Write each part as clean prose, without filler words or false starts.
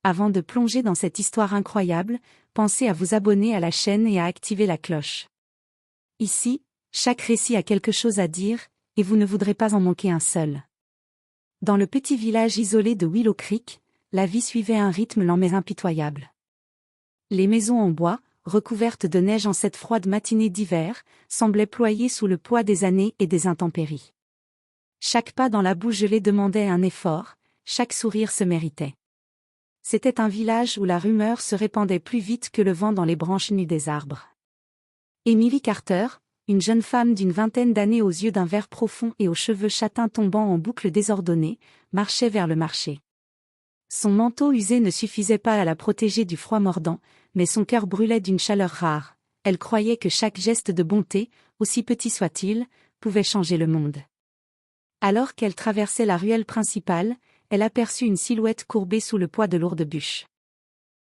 avant de plonger dans cette histoire incroyable, pensez à vous abonner à la chaîne et à activer la cloche. Ici, chaque récit a quelque chose à dire, et vous ne voudrez pas en manquer un seul. Dans le petit village isolé de Willow Creek, la vie suivait un rythme lent mais impitoyable. Les maisons en bois, recouvertes de neige en cette froide matinée d'hiver, semblaient ployer sous le poids des années et des intempéries. Chaque pas dans la boue gelée demandait un effort, chaque sourire se méritait. C'était un village où la rumeur se répandait plus vite que le vent dans les branches nues des arbres. Emily Carter, une jeune femme d'une vingtaine d'années aux yeux d'un vert profond et aux cheveux châtains tombant en boucles désordonnées, marchait vers le marché. Son manteau usé ne suffisait pas à la protéger du froid mordant, mais son cœur brûlait d'une chaleur rare. Elle croyait que chaque geste de bonté, aussi petit soit-il, pouvait changer le monde. Alors qu'elle traversait la ruelle principale, elle aperçut une silhouette courbée sous le poids de lourdes bûches.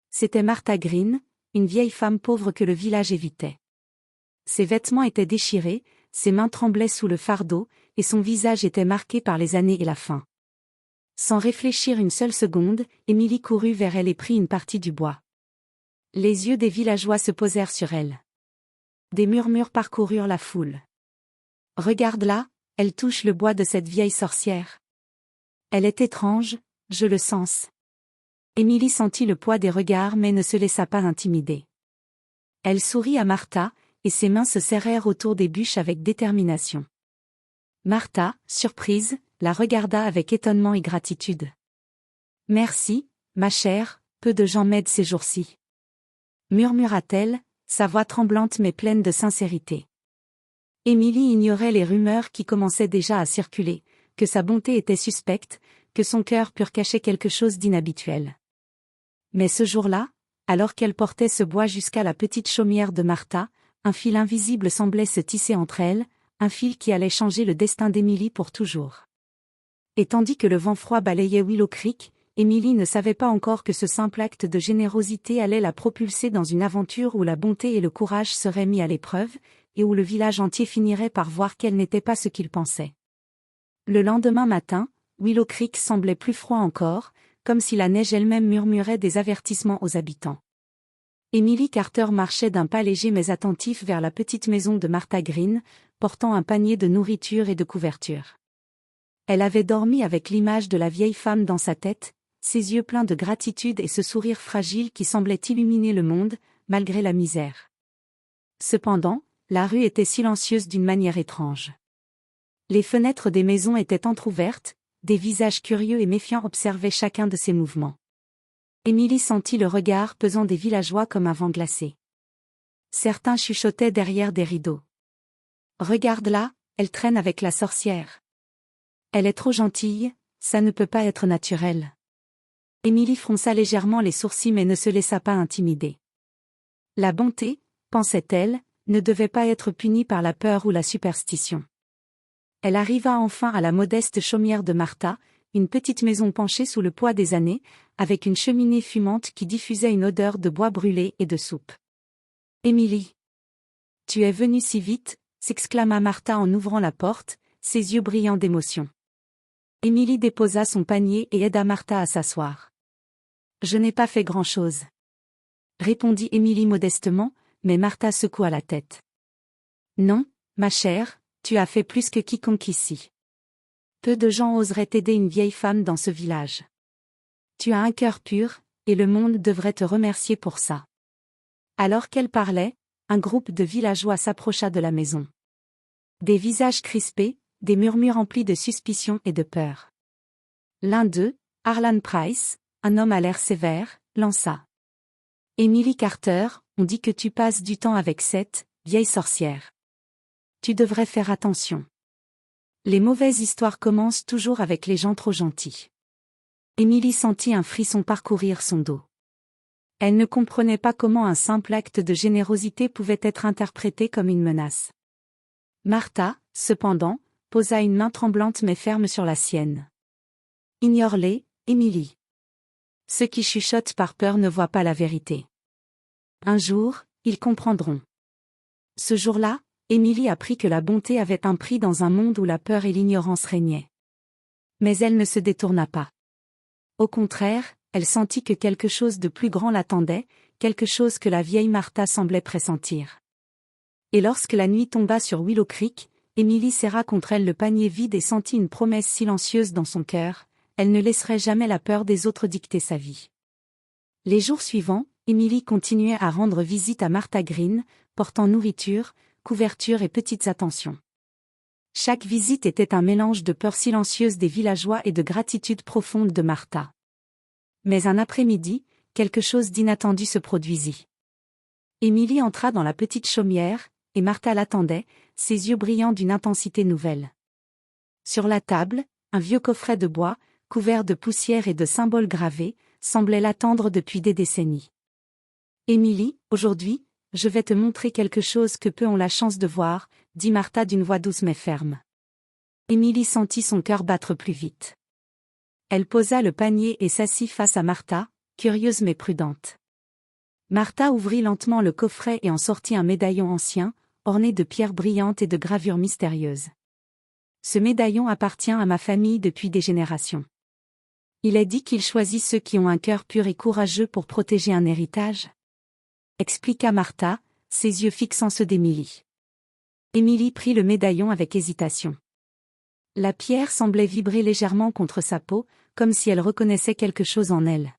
C'était Martha Green, une vieille femme pauvre que le village évitait. Ses vêtements étaient déchirés, ses mains tremblaient sous le fardeau, et son visage était marqué par les années et la faim. Sans réfléchir une seule seconde, Emily courut vers elle et prit une partie du bois. Les yeux des villageois se posèrent sur elle. Des murmures parcoururent la foule. « Regarde-la, elle touche le bois de cette vieille sorcière. Elle est étrange, je le sens. » Emily sentit le poids des regards mais ne se laissa pas intimider. Elle sourit à Martha, et ses mains se serrèrent autour des bûches avec détermination. Martha, surprise, la regarda avec étonnement et gratitude. « Merci, ma chère, peu de gens m'aident ces jours-ci. » murmura-t-elle, sa voix tremblante mais pleine de sincérité. Emily ignorait les rumeurs qui commençaient déjà à circuler, que sa bonté était suspecte, que son cœur pût cacher quelque chose d'inhabituel. Mais ce jour-là, alors qu'elle portait ce bois jusqu'à la petite chaumière de Martha, un fil invisible semblait se tisser entre elles, un fil qui allait changer le destin d'Emily pour toujours. Et tandis que le vent froid balayait Willow Creek, Emily ne savait pas encore que ce simple acte de générosité allait la propulser dans une aventure où la bonté et le courage seraient mis à l'épreuve, et où le village entier finirait par voir qu'elle n'était pas ce qu'il pensait. Le lendemain matin, Willow Creek semblait plus froid encore, comme si la neige elle-même murmurait des avertissements aux habitants. Emily Carter marchait d'un pas léger mais attentif vers la petite maison de Martha Green, portant un panier de nourriture et de couverture. Elle avait dormi avec l'image de la vieille femme dans sa tête, ses yeux pleins de gratitude et ce sourire fragile qui semblait illuminer le monde, malgré la misère. Cependant, la rue était silencieuse d'une manière étrange. Les fenêtres des maisons étaient entr'ouvertes, des visages curieux et méfiants observaient chacun de ses mouvements. Emily sentit le regard pesant des villageois comme un vent glacé. Certains chuchotaient derrière des rideaux. « Regarde-la, elle traîne avec la sorcière. Elle est trop gentille, ça ne peut pas être naturel. » Emily fronça légèrement les sourcils mais ne se laissa pas intimider. La bonté, pensait-elle, ne devait pas être punie par la peur ou la superstition. Elle arriva enfin à la modeste chaumière de Martha, une petite maison penchée sous le poids des années, avec une cheminée fumante qui diffusait une odeur de bois brûlé et de soupe. « Emily, tu es venue si vite !» s'exclama Martha en ouvrant la porte, ses yeux brillants d'émotion. Emily déposa son panier et aida Martha à s'asseoir. « Je n'ai pas fait grand-chose. » répondit Emily modestement, mais Martha secoua la tête. « Non, ma chère, tu as fait plus que quiconque ici. Peu de gens oseraient aider une vieille femme dans ce village. Tu as un cœur pur, et le monde devrait te remercier pour ça. » Alors qu'elle parlait, un groupe de villageois s'approcha de la maison. Des visages crispés, des murmures emplis de suspicion et de peur. L'un d'eux, Harlan Price, un homme à l'air sévère, lança. « Emily Carter, on dit que tu passes du temps avec cette vieille sorcière. Tu devrais faire attention. Les mauvaises histoires commencent toujours avec les gens trop gentils. » Emily sentit un frisson parcourir son dos. Elle ne comprenait pas comment un simple acte de générosité pouvait être interprété comme une menace. Martha, cependant, posa une main tremblante mais ferme sur la sienne. « Ignore-les, Emily. Ceux qui chuchotent par peur ne voient pas la vérité. Un jour, ils comprendront. » Ce jour-là, Emily apprit que la bonté avait un prix dans un monde où la peur et l'ignorance régnaient. Mais elle ne se détourna pas. Au contraire, elle sentit que quelque chose de plus grand l'attendait, quelque chose que la vieille Martha semblait pressentir. Et lorsque la nuit tomba sur Willow Creek, Emily serra contre elle le panier vide et sentit une promesse silencieuse dans son cœur, elle ne laisserait jamais la peur des autres dicter sa vie. Les jours suivants, Emily continuait à rendre visite à Martha Green, portant nourriture, couverture et petites attentions. Chaque visite était un mélange de peur silencieuse des villageois et de gratitude profonde de Martha. Mais un après-midi, quelque chose d'inattendu se produisit. Emily entra dans la petite chaumière, et Martha l'attendait, ses yeux brillants d'une intensité nouvelle. Sur la table, un vieux coffret de bois, couvert de poussière et de symboles gravés, semblait l'attendre depuis des décennies. « Emily, aujourd'hui, je vais te montrer quelque chose que peu ont la chance de voir, » dit Martha d'une voix douce mais ferme. Emily sentit son cœur battre plus vite. Elle posa le panier et s'assit face à Martha, curieuse mais prudente. Martha ouvrit lentement le coffret et en sortit un médaillon ancien, orné de pierres brillantes et de gravures mystérieuses. Ce médaillon appartient à ma famille depuis des générations. Il est dit qu'il choisit ceux qui ont un cœur pur et courageux pour protéger un héritage, expliqua Martha, ses yeux fixant ceux d'Emily. Emily prit le médaillon avec hésitation. La pierre semblait vibrer légèrement contre sa peau, comme si elle reconnaissait quelque chose en elle.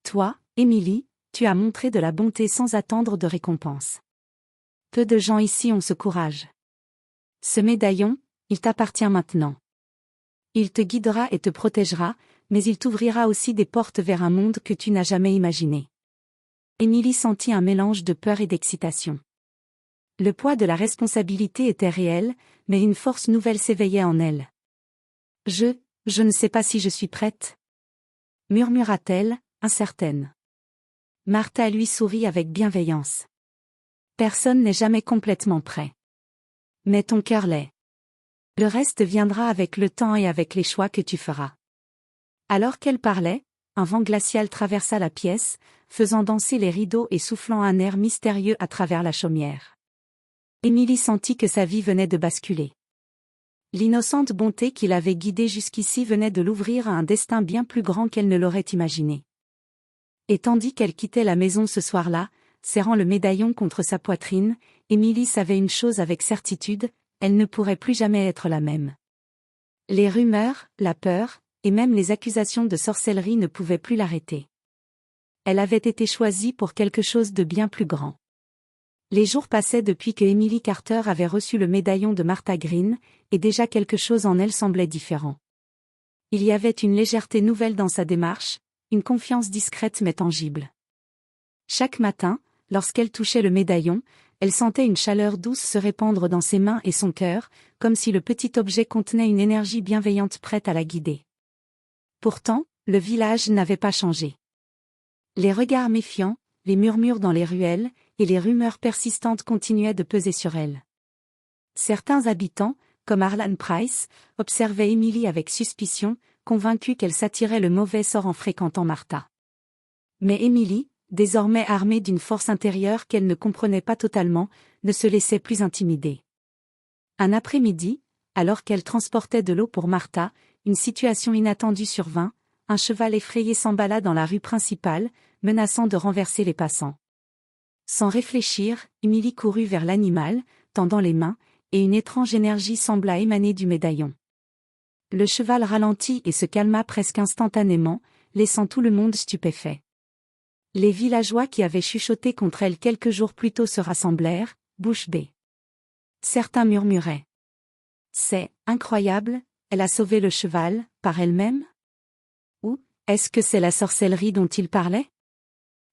Toi, Emily, tu as montré de la bonté sans attendre de récompense. Peu de gens ici ont ce courage. Ce médaillon, il t'appartient maintenant. Il te guidera et te protégera, mais il t'ouvrira aussi des portes vers un monde que tu n'as jamais imaginé. Emily sentit un mélange de peur et d'excitation. Le poids de la responsabilité était réel, mais une force nouvelle s'éveillait en elle. Je ne sais pas si je suis prête, murmura-t-elle, incertaine. Martha lui sourit avec bienveillance. Personne n'est jamais complètement prêt. Mais ton cœur l'est. Le reste viendra avec le temps et avec les choix que tu feras. Alors qu'elle parlait, un vent glacial traversa la pièce, faisant danser les rideaux et soufflant un air mystérieux à travers la chaumière. Emily sentit que sa vie venait de basculer. L'innocente bonté qui l'avait guidée jusqu'ici venait de l'ouvrir à un destin bien plus grand qu'elle ne l'aurait imaginé. Et tandis qu'elle quittait la maison ce soir-là, serrant le médaillon contre sa poitrine, Emily savait une chose avec certitude, elle ne pourrait plus jamais être la même. Les rumeurs, la peur, et même les accusations de sorcellerie ne pouvaient plus l'arrêter. Elle avait été choisie pour quelque chose de bien plus grand. Les jours passaient depuis que Emily Carter avait reçu le médaillon de Martha Green, et déjà quelque chose en elle semblait différent. Il y avait une légèreté nouvelle dans sa démarche, une confiance discrète mais tangible. Chaque matin, lorsqu'elle touchait le médaillon, elle sentait une chaleur douce se répandre dans ses mains et son cœur, comme si le petit objet contenait une énergie bienveillante prête à la guider. Pourtant, le village n'avait pas changé. Les regards méfiants, les murmures dans les ruelles, et les rumeurs persistantes continuaient de peser sur elle. Certains habitants, comme Arlan Price, observaient Emily avec suspicion, convaincus qu'elle s'attirait le mauvais sort en fréquentant Martha. Mais Emily, désormais armée d'une force intérieure qu'elle ne comprenait pas totalement, ne se laissait plus intimider. Un après-midi, alors qu'elle transportait de l'eau pour Martha, une situation inattendue survint, un cheval effrayé s'emballa dans la rue principale, menaçant de renverser les passants. Sans réfléchir, Emily courut vers l'animal, tendant les mains, et une étrange énergie sembla émaner du médaillon. Le cheval ralentit et se calma presque instantanément, laissant tout le monde stupéfait. Les villageois qui avaient chuchoté contre elle quelques jours plus tôt se rassemblèrent, bouche bée. Certains murmuraient. « C'est incroyable, elle a sauvé le cheval, par elle-même » Ou « Est-ce que c'est la sorcellerie dont il parlait ?»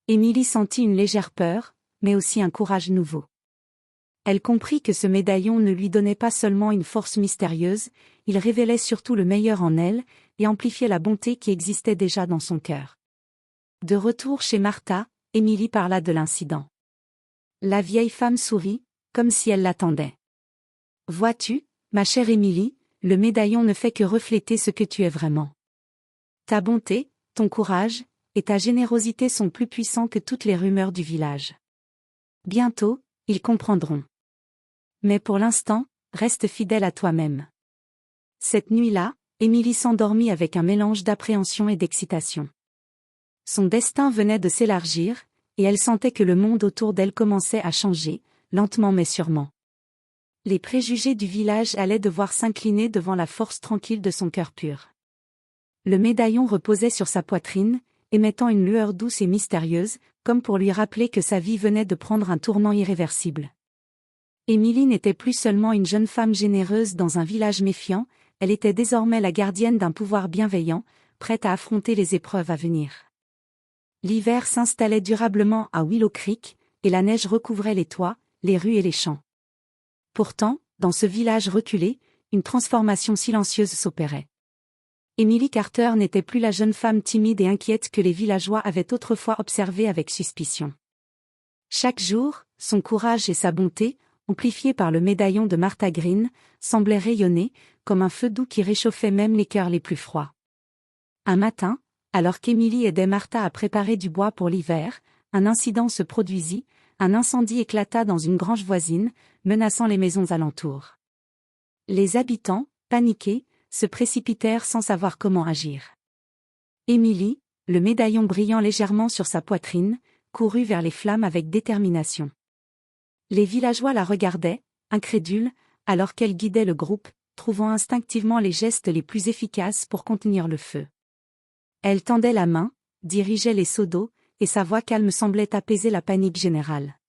Emily sentit une légère peur, mais aussi un courage nouveau. Elle comprit que ce médaillon ne lui donnait pas seulement une force mystérieuse, il révélait surtout le meilleur en elle, et amplifiait la bonté qui existait déjà dans son cœur. De retour chez Martha, Emily parla de l'incident. La vieille femme sourit, comme si elle l'attendait. « Vois-tu, ma chère Emily, le médaillon ne fait que refléter ce que tu es vraiment. Ta bonté, ton courage, et ta générosité sont plus puissants que toutes les rumeurs du village. Bientôt, ils comprendront. Mais pour l'instant, reste fidèle à toi-même. » Cette nuit-là, Emily s'endormit avec un mélange d'appréhension et d'excitation. Son destin venait de s'élargir, et elle sentait que le monde autour d'elle commençait à changer, lentement mais sûrement. Les préjugés du village allaient devoir s'incliner devant la force tranquille de son cœur pur. Le médaillon reposait sur sa poitrine, émettant une lueur douce et mystérieuse, comme pour lui rappeler que sa vie venait de prendre un tournant irréversible. Émilie n'était plus seulement une jeune femme généreuse dans un village méfiant, elle était désormais la gardienne d'un pouvoir bienveillant, prête à affronter les épreuves à venir. L'hiver s'installait durablement à Willow Creek, et la neige recouvrait les toits, les rues et les champs. Pourtant, dans ce village reculé, une transformation silencieuse s'opérait. Emily Carter n'était plus la jeune femme timide et inquiète que les villageois avaient autrefois observée avec suspicion. Chaque jour, son courage et sa bonté, amplifiés par le médaillon de Martha Green, semblaient rayonner, comme un feu doux qui réchauffait même les cœurs les plus froids. Un matin, alors qu'Emily aidait Martha à préparer du bois pour l'hiver, un incident se produisit, un incendie éclata dans une grange voisine, menaçant les maisons alentours. Les habitants, paniqués, se précipitèrent sans savoir comment agir. Emily, le médaillon brillant légèrement sur sa poitrine, courut vers les flammes avec détermination. Les villageois la regardaient, incrédules, alors qu'elle guidait le groupe, trouvant instinctivement les gestes les plus efficaces pour contenir le feu. Elle tendait la main, dirigeait les seaux d'eau, et sa voix calme semblait apaiser la panique générale.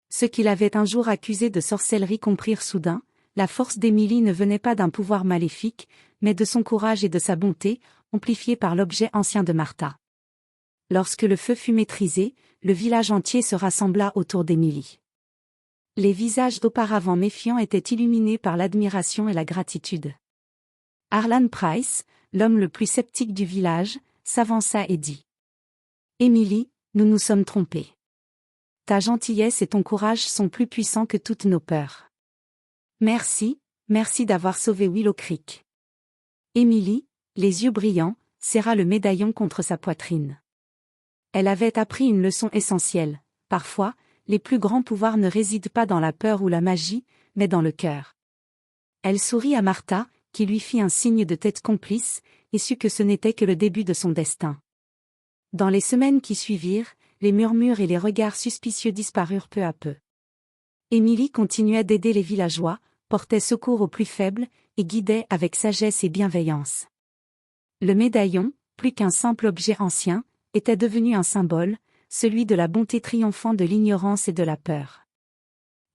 Ceux qui l'avaient un jour accusée de sorcellerie comprirent soudain, la force d'Emily ne venait pas d'un pouvoir maléfique, mais de son courage et de sa bonté, amplifiés par l'objet ancien de Martha. Lorsque le feu fut maîtrisé, le village entier se rassembla autour d'Emily. Les visages d'auparavant méfiants étaient illuminés par l'admiration et la gratitude. Harlan Price, l'homme le plus sceptique du village, s'avança et dit : « Emily, nous nous sommes trompés. Ta gentillesse et ton courage sont plus puissants que toutes nos peurs. Merci, merci d'avoir sauvé Willow Creek. » Emily, les yeux brillants, serra le médaillon contre sa poitrine. Elle avait appris une leçon essentielle. Parfois, les plus grands pouvoirs ne résident pas dans la peur ou la magie, mais dans le cœur. Elle sourit à Martha, qui lui fit un signe de tête complice, et sut que ce n'était que le début de son destin. Dans les semaines qui suivirent, les murmures et les regards suspicieux disparurent peu à peu. Emily continuait d'aider les villageois, portait secours aux plus faibles, et guidait avec sagesse et bienveillance. Le médaillon, plus qu'un simple objet ancien, était devenu un symbole, celui de la bonté triomphant de l'ignorance et de la peur.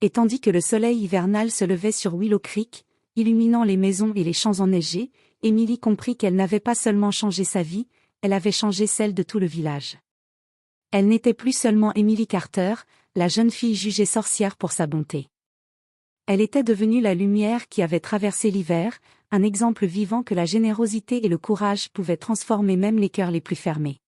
Et tandis que le soleil hivernal se levait sur Willow Creek, illuminant les maisons et les champs enneigés, Emily comprit qu'elle n'avait pas seulement changé sa vie, elle avait changé celle de tout le village. Elle n'était plus seulement Emily Carter, la jeune fille jugée sorcière pour sa bonté. Elle était devenue la lumière qui avait traversé l'hiver, un exemple vivant que la générosité et le courage pouvaient transformer même les cœurs les plus fermés.